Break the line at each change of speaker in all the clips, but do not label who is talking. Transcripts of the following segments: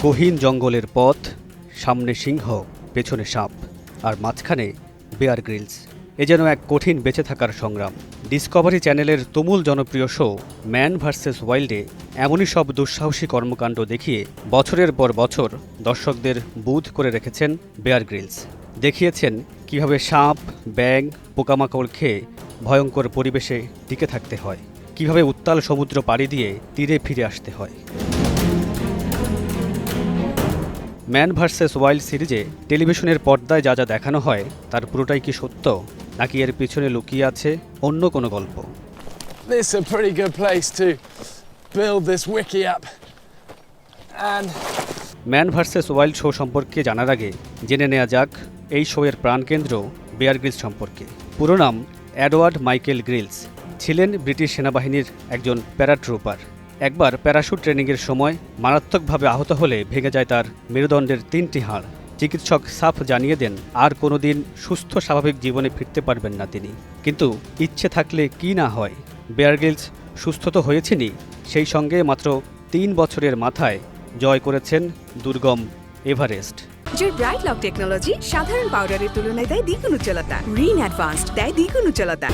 গহীন জঙ্গলের পথ, সামনে সিংহ, পেছনে সাপ, আর মাঝখানে বেয়ার গ্রিলস। এ যেন এক কঠিন বেঁচে থাকার সংগ্রাম। ডিসকভারি চ্যানেলের তুমুল জনপ্রিয় শো ম্যান ভার্সেস ওয়াইল্ডে এমনই সব দুঃসাহসী কর্মকাণ্ড দেখিয়ে বছরের পর বছর দর্শকদের বুঁদ করে রেখেছেন বেয়ার গ্রিলস। দেখিয়েছেন কিভাবে সাপ, ব্যাঙ, পোকামাকড় খেয়ে ভয়ঙ্কর পরিবেশে টিকে থাকতে হয়, কিভাবে উত্তাল সমুদ্র পাড়ি দিয়ে তীরে ফিরে আসতে হয়। ম্যান ভার্সেস ওয়াইল্ড সিরিজে টেলিভিশনের পর্দায় যা যা দেখানো হয় তার পুরোটাই কি সত্য, নাকি এর পিছনে লুকিয়ে আছে অন্য কোনো গল্প?
This is a pretty good place to build this wiki up. And
man versus wild show সম্পর্কে জানার আগে জেনে নেওয়া যাক এই শোয়ের প্রাণকেন্দ্র বেয়ার গ্রিলস সম্পর্কে। পুরো নাম এডওয়ার্ড মাইকেল গ্রিলস। ছিলেন ব্রিটিশ সেনাবাহিনীর একজন প্যারাট্রুপার। একবার প্যারাশুট ট্রেনিংয়ের সময় মারাত্মকভাবে আহত হলে ভেঙে যায় তার মেরুদণ্ডের 3টি হাড়। চিকিৎসক সাফ জানিয়ে দেন আর কোনোদিন সুস্থ স্বাভাবিক জীবনে ফিরতে পারবেন না তিনি। কিন্তু ইচ্ছে থাকলে কি না হয়, বেয়ার গ্রিলস সুস্থ তো হয়েছেনই, সেই সঙ্গে মাত্র 3 বছরের মাথায় জয় করেছেন দুর্গম এভারেস্ট।
জয় ব্রাইট লক টেকনোলজি সাধারণ পাউডারের তুলনায় দেয় দ্বিগুণ উজ্জ্বলতা। রিন অ্যাডভান্সড দেয় দ্বিগুণ উজ্জ্বলতা।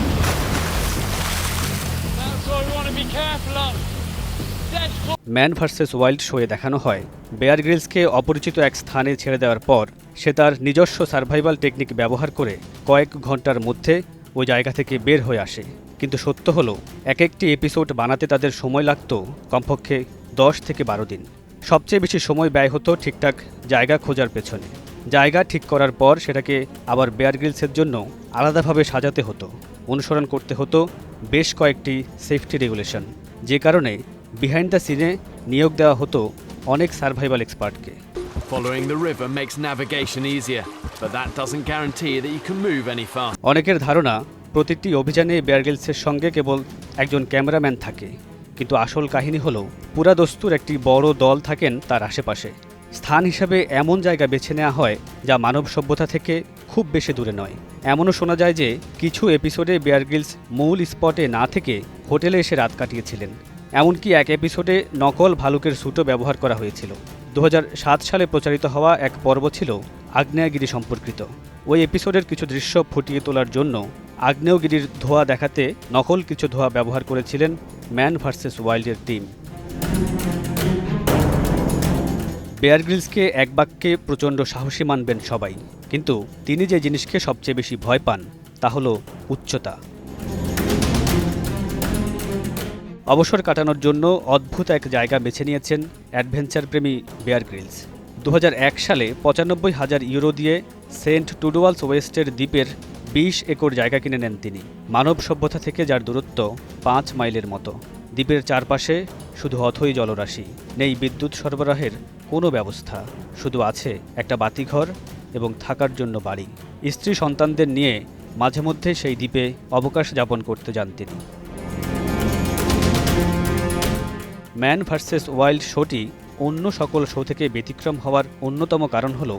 ম্যান ভার্সেস ওয়াইল্ড শোয়ে দেখানো হয় বেয়ার গ্রিলসকে অপরিচিত এক স্থানে ছেড়ে দেওয়ার পর সে তার নিজস্ব সার্ভাইভাল টেকনিক ব্যবহার করে কয়েক ঘন্টার মধ্যে ওই জায়গা থেকে বের হয়ে আসে। কিন্তু সত্য হলো, এক একটি এপিসোড বানাতে তাদের সময় লাগত কমপক্ষে 10 থেকে 12 দিন। সবচেয়ে বেশি সময় ব্যয় হতো ঠিকঠাক জায়গা খোঁজার পেছনে। জায়গা ঠিক করার পর সেটাকে আবার বেয়ার গ্রিলসের জন্য আলাদাভাবে সাজাতে হতো, অনুসরণ করতে হতো বেশ কয়েকটি সেফটি রেগুলেশন, যে কারণে বিহাইন্ড দ্য সিনে নিয়োগ দেওয়া হতো অনেক survival এক্সপার্টকে।
following the river makes navigation easier, but that doesn't guarantee that you can move any faster.
অনেকের ধারণা প্রতিটি অভিযানে বেয়ার গ্রিলসের সঙ্গে কেবল একজন ক্যামেরাম্যান থাকে, কিন্তু আসল কাহিনী হলো পুরা দস্তুর একটি বড় দল থাকেন তার আশেপাশে। স্থান হিসাবে এমন জায়গা বেছে নেওয়া হয় যা মানব সভ্যতা থেকে খুব বেশি দূরে নয়। এমনও শোনা যায় যে কিছু এপিসোডে বেয়ার গ্রিলস মূল স্পটে না থেকে হোটেলে এসে রাত কাটিয়েছিলেন। এমনকি এক এপিসোডে নকল ভালুকের স্যুটও ব্যবহার করা হয়েছিল। 2007 সালে প্রচারিত হওয়া এক পর্ব ছিল আগ্নেয়গিরি সম্পর্কিত। ওই এপিসোডের কিছু দৃশ্য ফুটিয়ে তোলার জন্য আগ্নেয়গিরির ধোঁয়া দেখাতে নকল কিছু ধোঁয়া ব্যবহার করেছিলেন ম্যান ভার্সেস ওয়াইল্ডের টিম। বেয়ার গ্রিলসকে এক বাক্যে প্রচণ্ড সাহসী মানবেন সবাই, কিন্তু তিনি যে জিনিসকে সবচেয়ে বেশি ভয় পান তা হলো উচ্চতা। অবসর কাটানোর জন্য অদ্ভুত এক জায়গা বেছে নিয়েছেন অ্যাডভেঞ্চার প্রেমী বেয়ার গ্রিলস। 2001 সালে 95,000 ইউরো দিয়ে সেন্ট টুডওয়ালস ওয়েস্টের দ্বীপের 20 একর জায়গা কিনে নেন তিনি, মানব সভ্যতা থেকে যার দূরত্ব 5 মাইলের মতো। দ্বীপের চারপাশে শুধু অথই জলরাশি, নেই বিদ্যুৎ সরবরাহের কোনো ব্যবস্থা, শুধু আছে একটা বাতিঘর এবং থাকার জন্য বাড়ি। স্ত্রী সন্তানদের নিয়ে মাঝে মধ্যে সেই দ্বীপে অবকাশ যাপন করতে যান তিনি। ম্যান ভার্সেস ওয়াইল্ড শোটি অন্য সকল শো থেকে ব্যতিক্রম হওয়ার অন্যতম কারণ হল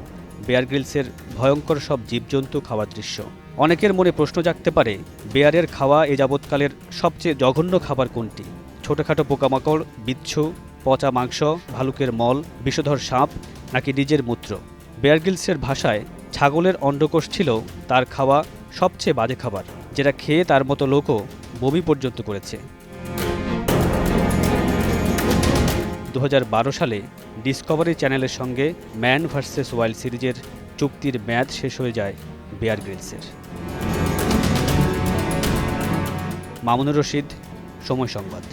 বেয়ার গ্রিলসের ভয়ঙ্কর সব জীবজন্তু খাওয়ার দৃশ্য। অনেকের মনে প্রশ্ন জাগতে পারে, বেয়ারের খাওয়া এ যাবৎকালের সবচেয়ে জঘন্য খাবার কোনটি? ছোটোখাটো পোকামাকড়, বিচ্ছু, পচা মাংস, ভালুকের মল, বিষধর সাপ, নাকি নিজের মূত্র? বেয়ার গ্রিলসের ভাষায় ছাগলের অন্ডকোষ ছিল তার খাওয়া সবচেয়ে বাজে খাবার, যেটা খেয়ে তার মতো লোকও বমি পর্যন্ত করেছে। 2012 সালে ডিসকভারি চ্যানেলের সঙ্গে ম্যান ভার্সেস ওয়াইল্ড সিরিজের চুক্তির মেয়াদ শেষ হয়ে যায় বেয়ার গ্রিলসের। মামুনুর রশিদ, সময় সংবাদ।